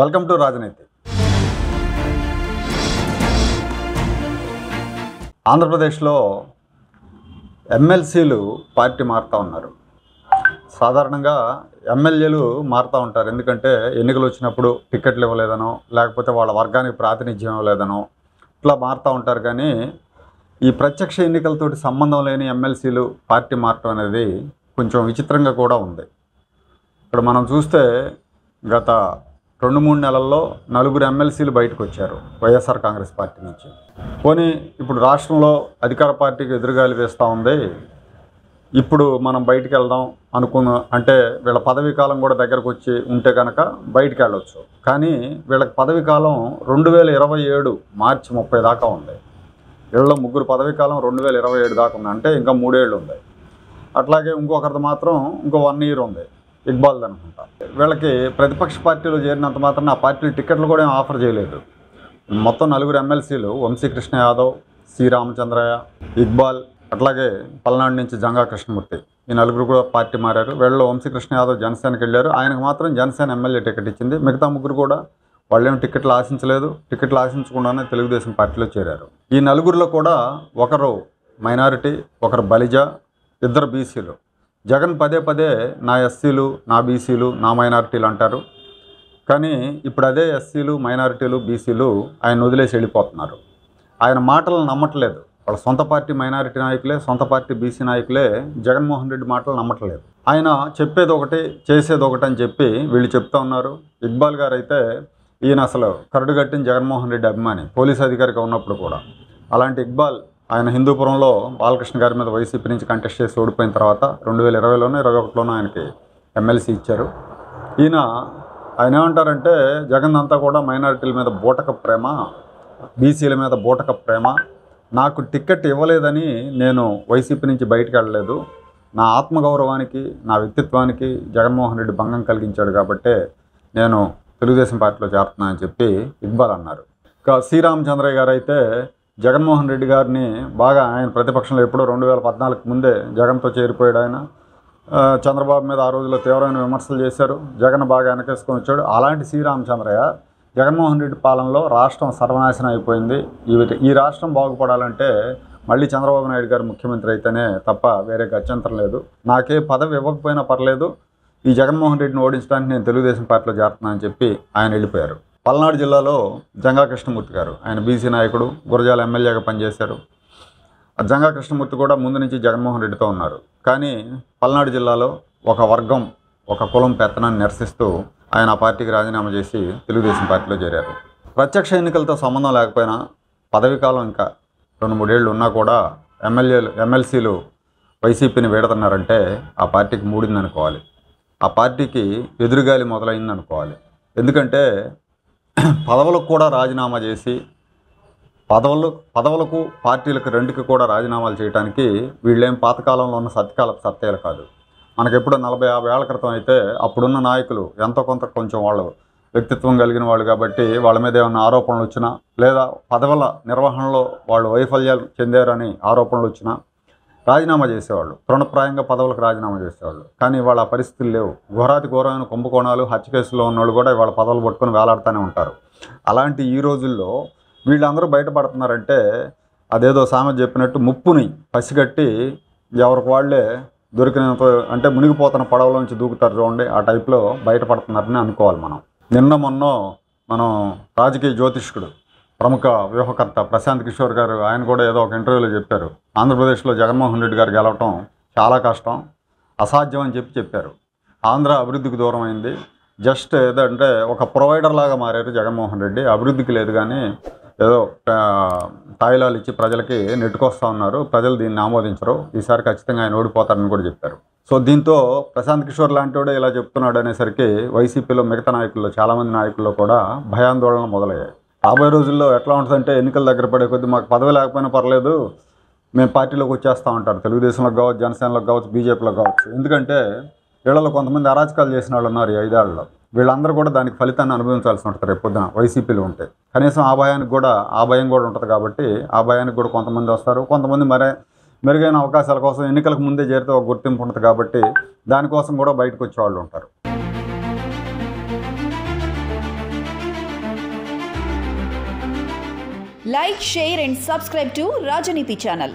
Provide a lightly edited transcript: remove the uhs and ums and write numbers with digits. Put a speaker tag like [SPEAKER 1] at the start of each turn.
[SPEAKER 1] Welcome to రాజనీతి. ఆంధ్రప్రదేశ్లో ఎమ్మెల్సీలు పార్టీ మారుతూ ఉన్నారు. సాధారణంగా ఎమ్మెల్యేలు మారుతూ ఉంటారు. ఎందుకంటే ఎన్నికలు వచ్చినప్పుడు టికెట్లు ఇవ్వలేదనో, లేకపోతే వాళ్ళ వర్గానికి ప్రాతినిధ్యం ఇవ్వలేదనో ఇట్లా మారుతూ ఉంటారు. కానీ ఈ ప్రత్యక్ష ఎన్నికలతోటి సంబంధం లేని ఎమ్మెల్సీలు పార్టీ మారటం అనేది కొంచెం విచిత్రంగా కూడా ఉంది. ఇక్కడ మనం చూస్తే గత 2-3 నెలల్లో 4 ఎమ్మెల్సీలు బయటకు వచ్చారు వైఎస్ఆర్ కాంగ్రెస్ పార్టీ నుంచి. పోనీ ఇప్పుడు రాష్ట్రంలో అధికార పార్టీకి ఎదురుగాలి వేస్తూ ఉంది. ఇప్పుడు మనం బయటికి వెళ్దాం అంటే వీళ్ళ పదవీ కాలం కూడా దగ్గరకు వచ్చి ఉంటే కనుక బయటికి వెళ్ళొచ్చు. కానీ వీళ్ళకి పదవీ కాలం 2027 మార్చి 30 దాకా ఉంది. వీళ్ళ ముగ్గురు పదవీ కాలం 2027 దాకా ఉంది. అంటే ఇంకా 3 ఏళ్ళు ఉంది. అట్లాగే ఇంకొకరిది మాత్రం ఇంకో 1 ఇయర్ ఉంది, ఇక్బాల్ది అనుకుంటా. వీళ్ళకి ప్రతిపక్ష పార్టీలో చేరినంత మాత్రం ఆ పార్టీలు టికెట్లు కూడా ఏం ఆఫర్ చేయలేదు. మొత్తం 4 ఎమ్మెల్సీలు వంశీకృష్ణ యాదవ్, సి రామచంద్రయ్య, ఇక్బాల్, అట్లాగే పల్నాడు నుంచి జంగా కృష్ణమూర్తి, ఈ 4 కూడా పార్టీ మారారు. వీళ్ళు వంశీకృష్ణ యాదవ్ జనసేనకి వెళ్ళారు. ఆయనకు మాత్రం జనసేన ఎమ్మెల్యే టికెట్ ఇచ్చింది. మిగతా 3 కూడా వాళ్ళేం టికెట్లు ఆశించలేదు. టికెట్లు ఆశించకుండానే తెలుగుదేశం పార్టీలో చేరారు. ఈ 4 కూడా ఒకరు మైనారిటీ, ఒకరు బలిజ, 2 బీసీలు. జగన్ పదే పదే నా ఎస్సీలు, నా బీసీలు, నా మైనారిటీలు అంటారు. కానీ ఇప్పుడు అదే ఎస్సీలు, మైనారిటీలు, బీసీలు ఆయన వదిలేసి వెళ్ళిపోతున్నారు. ఆయన మాటలను నమ్మట్లేదు. వాళ్ళ సొంత పార్టీ మైనారిటీ నాయకులే, సొంత పార్టీ బీసీ నాయకులే జగన్మోహన్ రెడ్డి మాటలు నమ్మట్లేదు. ఆయన చెప్పేది ఒకటి, చేసేది ఒకటి అని చెప్పి వీళ్ళు చెప్తా ఉన్నారు. ఇక్బాల్ గారు అయితే ఈయన అసలు కరడుగట్టిన జగన్మోహన్ రెడ్డి అభిమాని, పోలీసు అధికారిగా ఉన్నప్పుడు కూడా. అలాంటి ఇక్బాల్ ఆయన హిందూపురంలో బాలకృష్ణ గారి మీద వైసీపీ నుంచి కంటెస్ట్ చేసి ఓడిపోయిన తర్వాత 2020లోనో 2021లోనో ఆయనకి ఎమ్మెల్సీ ఇచ్చారు. ఆయన ఏమంటారంటే జగన్ అంతా కూడా మైనారిటీల మీద బూటక ప్రేమ, బీసీల మీద బూటక ప్రేమ, నాకు టికెట్ ఇవ్వలేదని నేను వైసీపీ నుంచి బయటకు వెళ్ళలేదు, నా ఆత్మగౌరవానికి, నా వ్యక్తిత్వానికి జగన్మోహన్ రెడ్డి భంగం కలిగించాడు కాబట్టే నేను తెలుగుదేశం పార్టీలో చేరుతున్నా అని చెప్పి ఇక్బాల్ అన్నారు. ఇంకా సి రామచంద్రయ్య గారు అయితే జగన్మోహన్ రెడ్డి గారిని బాగా, ఆయన ప్రతిపక్షంలో ఎప్పుడో 2014 ముందే జగన్తో చేరిపోయాడు. ఆయన చంద్రబాబు మీద ఆ రోజుల్లో తీవ్రమైన విమర్శలు చేశారు. జగన్ బాగా వెనకేసుకొని వచ్చాడు. అలాంటి సి రామచంద్రయ్య జగన్మోహన్ రెడ్డి పాలనలో రాష్ట్రం సర్వనాశనం అయిపోయింది, ఈ రాష్ట్రం బాగుపడాలంటే మళ్ళీ చంద్రబాబు నాయుడు గారు ముఖ్యమంత్రి అయితేనే తప్ప వేరే గత్యంతరం లేదు, నాకే పదవి ఇవ్వకపోయినా పర్లేదు, ఈ జగన్మోహన్ రెడ్డిని ఓడించడానికి నేను తెలుగుదేశం పార్టీలో చేరుతున్నా అని చెప్పి ఆయన వెళ్ళిపోయారు. పల్నాడు జిల్లాలో జంగా కృష్ణమూర్తి గారు, ఆయన బీసీ నాయకుడు, గురజాల ఎమ్మెల్యేగా పనిచేశారు. జంగా కృష్ణమూర్తి కూడా ముందు నుంచి జగన్మోహన్ రెడ్డితో ఉన్నారు. కానీ పల్నాడు జిల్లాలో ఒక వర్గం, ఒక కులం పెత్తనాన్ని నిరసిస్తూ ఆయన ఆ పార్టీకి రాజీనామా చేసి తెలుగుదేశం పార్టీలో చేరారు. ప్రత్యక్ష ఎన్నికలతో సంబంధం లేకపోయినా పదవీ కాలం ఇంకా 2-3 ఏళ్ళు ఉన్నా కూడా ఎమ్మెల్సీలు వైసీపీని వీడుతున్నారంటే ఆ పార్టీకి మూడిందనుకోవాలి, ఆ పార్టీకి ఎదురుగాలి మొదలైందనుకోవాలి. ఎందుకంటే పదవులకు కూడా రాజీనామా చేసి, పదవులకు పార్టీలకు 2కి కూడా రాజీనామాలు చేయడానికి వీళ్ళేం పాతకాలంలో ఉన్న సత్యాలు కాదు. మనకెప్పుడు 40-50 ఏళ్ల క్రితం అయితే అప్పుడున్న నాయకులు ఎంతో కొంచెం వాళ్ళు వ్యక్తిత్వం కలిగిన వాళ్ళు కాబట్టి వాళ్ళ మీద ఏమైనా ఆరోపణలు వచ్చినా, లేదా పదవుల నిర్వహణలో వాళ్ళు వైఫల్యాలు చెందారని ఆరోపణలు వచ్చినా రాజీనామా చేసేవాళ్ళు, తృణప్రాయంగా పదవులకు రాజీనామా చేసేవాళ్ళు. కానీ ఇవాళ ఆ పరిస్థితులు లేవు. ఘోరాతి ఘోరమైన కుంభకోణాలు, హత్య కేసులో ఉన్నవాళ్ళు కూడా ఇవాళ పదవులు పట్టుకొని వేలాడుతూనే ఉంటారు. అలాంటి ఈ రోజుల్లో వీళ్ళందరూ బయటపడుతున్నారంటే అదేదో సామెత చెప్పినట్టు ముప్పుని పసిగట్టి ఎవరికి వాళ్ళే దొరికినంత, అంటే మునిగిపోతున్న పడవలోంచి దూకుతారు చూడండి, ఆ టైప్లో బయటపడుతున్నారని అనుకోవాలి మనం. నిన్న మొన్న మనం రాజకీయ జ్యోతిష్కుడు, ప్రముఖ వ్యూహకర్త ప్రశాంత్ కిషోర్ గారు, ఆయన కూడా ఏదో ఒక ఇంటర్వ్యూలో చెప్పారు, ఆంధ్రప్రదేశ్లో జగన్మోహన్ రెడ్డి గారు గెలవటం చాలా కష్టం, అసాధ్యం అని చెప్పారు. ఆంధ్ర అభివృద్ధికి దూరం అయింది, జస్ట్ ఏదంటే ఒక ప్రొవైడర్ లాగా మారారు జగన్మోహన్ రెడ్డి, అభివృద్ధికి లేదు కానీ ఏదో తాయిలాలు ఇచ్చి ప్రజలకి నెట్టుకొస్తూ ఉన్నారు, ప్రజలు దీన్ని ఆమోదించరు, ఈసారి ఖచ్చితంగా ఆయన ఓడిపోతారని కూడా చెప్పారు. సో దీంతో ప్రశాంత్ కిషోర్ లాంటి వాడే ఇలా చెప్తున్నాడు అనేసరికి వైసీపీలో మిగతా నాయకుల్లో, చాలామంది నాయకుల్లో కూడా భయాందోళనలు మొదలయ్యాయి. రాబోయే రోజుల్లో ఎట్లా ఉంటుందంటే ఎన్నికలు దగ్గర పడే కొద్దీ మాకు పదవి లేకపోయినా పర్లేదు, మేము పార్టీలోకి వచ్చేస్తూ ఉంటారు, తెలుగుదేశంలోకి కావచ్చు, జనసేనలోకి కావచ్చు, బీజేపీలోకి కావచ్చు. ఎందుకంటే వీళ్ళలో కొంతమంది అరాచకాలు చేసిన వాళ్ళు ఉన్నారు ఈ 5 ఏళ్లలో. వీళ్ళందరూ కూడా దానికి ఫలితాన్ని అనుభవించాల్సి ఉంటుంది రేపు పొద్దున వైసీపీలో ఉంటే. కనీసం ఆ భయం కూడా ఉంటుంది కాబట్టి ఆ భయానికి కూడా కొంతమంది వస్తారు. కొంతమంది మెరుగైన అవకాశాల కోసం ఎన్నికలకు ముందే చేరితే ఒక గుర్తింపు ఉంటుంది కాబట్టి దానికోసం కూడా బయటకు వచ్చే వాళ్ళు ఉంటారు.
[SPEAKER 2] Like, share and subscribe to Rajaniti channel.